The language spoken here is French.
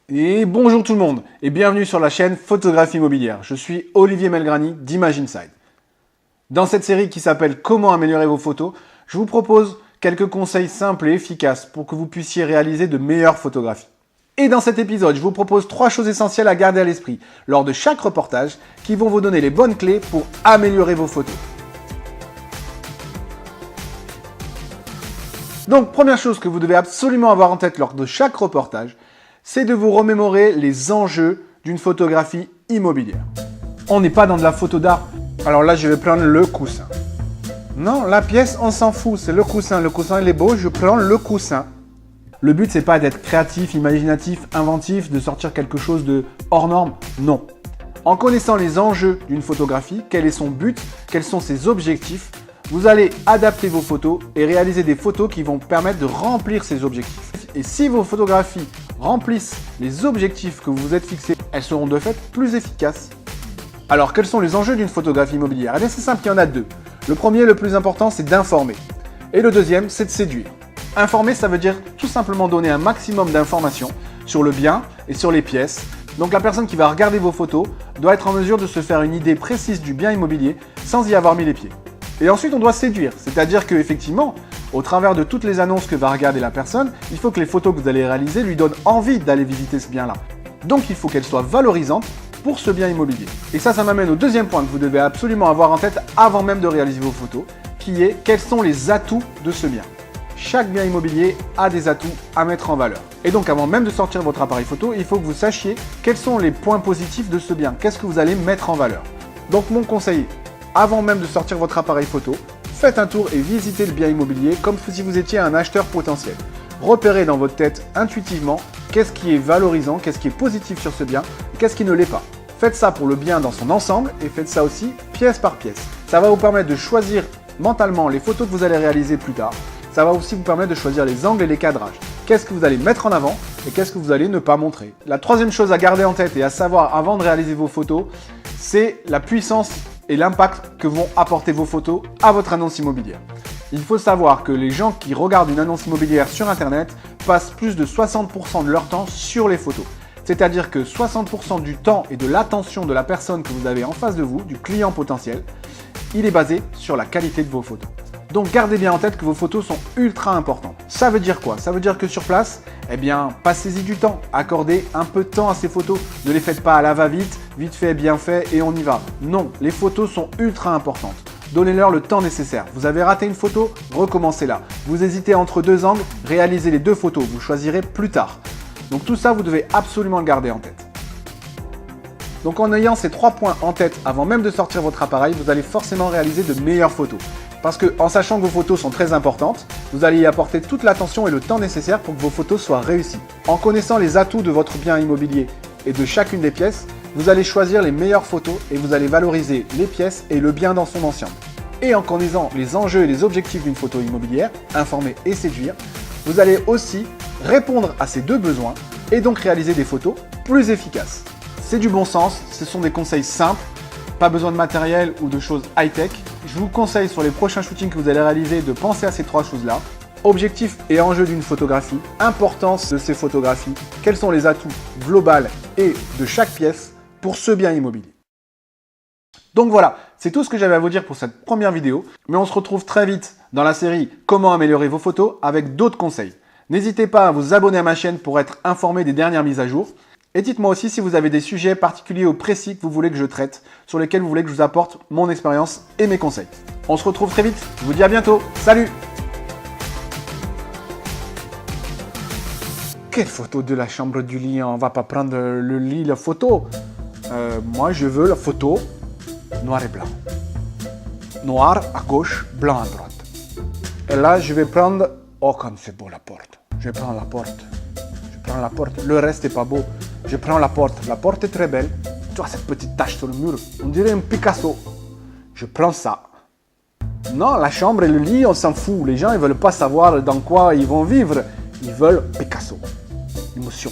Et bonjour tout le monde et bienvenue sur la chaîne Photographie immobilière. Je suis Olivier Melgrani d'Image Inside. Dans cette série qui s'appelle Comment améliorer vos photos, je vous propose quelques conseils simples et efficaces pour que vous puissiez réaliser de meilleures photographies. Et dans cet épisode, je vous propose 3 choses essentielles à garder à l'esprit lors de chaque reportage qui vont vous donner les bonnes clés pour améliorer vos photos. Donc, première chose que vous devez absolument avoir en tête lors de chaque reportage, c'est de vous remémorer les enjeux d'une photographie immobilière. On n'est pas dans de la photo d'art. Alors là, je vais prendre le coussin. Non, la pièce, on s'en fout, c'est le coussin. Le coussin, il est beau, je prends le coussin. Le but, c'est pas d'être créatif, imaginatif, inventif, de sortir quelque chose de hors norme. Non. En connaissant les enjeux d'une photographie, quel est son but, quels sont ses objectifs, vous allez adapter vos photos et réaliser des photos qui vont permettre de remplir ces objectifs. Et si vos photographies remplissent les objectifs que vous vous êtes fixés, elles seront de fait plus efficaces. Alors, quels sont les enjeux d'une photographie immobilière? Eh bien, c'est simple, il y en a deux. Le premier, le plus important, c'est d'informer. Et le deuxième, c'est de séduire. Informer, ça veut dire tout simplement donner un maximum d'informations sur le bien et sur les pièces. Donc, la personne qui va regarder vos photos doit être en mesure de se faire une idée précise du bien immobilier sans y avoir mis les pieds. Et ensuite, on doit séduire, c'est-à-dire qu'effectivement, au travers de toutes les annonces que va regarder la personne, il faut que les photos que vous allez réaliser lui donnent envie d'aller visiter ce bien-là. Donc, il faut qu'elles soient valorisantes pour ce bien immobilier. Et ça m'amène au deuxième point que vous devez absolument avoir en tête avant même de réaliser vos photos, qui est quels sont les atouts de ce bien. Chaque bien immobilier a des atouts à mettre en valeur. Et donc, avant même de sortir votre appareil photo, il faut que vous sachiez quels sont les points positifs de ce bien. Qu'est-ce que vous allez mettre en valeur? Donc, mon conseil, avant même de sortir votre appareil photo, faites un tour et visitez le bien immobilier comme si vous étiez un acheteur potentiel. Repérez dans votre tête intuitivement qu'est-ce qui est valorisant, qu'est-ce qui est positif sur ce bien et qu'est-ce qui ne l'est pas. Faites ça pour le bien dans son ensemble et faites ça aussi pièce par pièce. Ça va vous permettre de choisir mentalement les photos que vous allez réaliser plus tard. Ça va aussi vous permettre de choisir les angles et les cadrages. Qu'est-ce que vous allez mettre en avant et qu'est-ce que vous allez ne pas montrer. La troisième chose à garder en tête et à savoir avant de réaliser vos photos, c'est la puissance et l'impact que vont apporter vos photos à votre annonce immobilière. Il faut savoir que les gens qui regardent une annonce immobilière sur Internet passent plus de 60% de leur temps sur les photos. C'est-à-dire que 60% du temps et de l'attention de la personne que vous avez en face de vous, du client potentiel, il est basé sur la qualité de vos photos. Donc gardez bien en tête que vos photos sont ultra importantes. Ça veut dire quoi? Ça veut dire que sur place, passez-y du temps. Accordez un peu de temps à ces photos. Ne les faites pas à la va-vite, vite fait, bien fait et on y va. Non, les photos sont ultra importantes. Donnez-leur le temps nécessaire. Vous avez raté une photo, recommencez-la. Vous hésitez entre deux angles, réalisez les deux photos. Vous choisirez plus tard. Donc tout ça, vous devez absolument le garder en tête. Donc en ayant ces 3 points en tête avant même de sortir votre appareil, vous allez forcément réaliser de meilleures photos. Parce qu'en sachant que vos photos sont très importantes, vous allez y apporter toute l'attention et le temps nécessaire pour que vos photos soient réussies. En connaissant les atouts de votre bien immobilier et de chacune des pièces, vous allez choisir les meilleures photos et vous allez valoriser les pièces et le bien dans son ensemble. Et en connaissant les enjeux et les objectifs d'une photo immobilière, informer et séduire, vous allez aussi répondre à ces deux besoins et donc réaliser des photos plus efficaces. C'est du bon sens, ce sont des conseils simples, pas besoin de matériel ou de choses high-tech. Je vous conseille sur les prochains shootings que vous allez réaliser de penser à ces 3 choses-là. Objectif et enjeu d'une photographie, importance de ces photographies, quels sont les atouts globaux et de chaque pièce pour ce bien immobilier. Donc voilà, c'est tout ce que j'avais à vous dire pour cette première vidéo, mais on se retrouve très vite dans la série Comment améliorer vos photos avec d'autres conseils. N'hésitez pas à vous abonner à ma chaîne pour être informé des dernières mises à jour. Et dites-moi aussi si vous avez des sujets particuliers ou précis que vous voulez que je traite, sur lesquels vous voulez que je vous apporte mon expérience et mes conseils. On se retrouve très vite, je vous dis à bientôt, salut! Quelle photo de la chambre du lit? On va pas prendre le lit, la photo. Moi je veux la photo noir et blanc. Noir à gauche, blanc à droite. Et là je vais prendre... Oh comme c'est beau la porte. Je prends la porte. Je prends la porte. Le reste est pas beau. Je prends la porte. La porte est très belle. Tu vois cette petite tache sur le mur? On dirait un Picasso. Je prends ça. Non, la chambre et le lit, on s'en fout. Les gens, ils veulent pas savoir dans quoi ils vont vivre. Ils veulent Picasso. Émotion.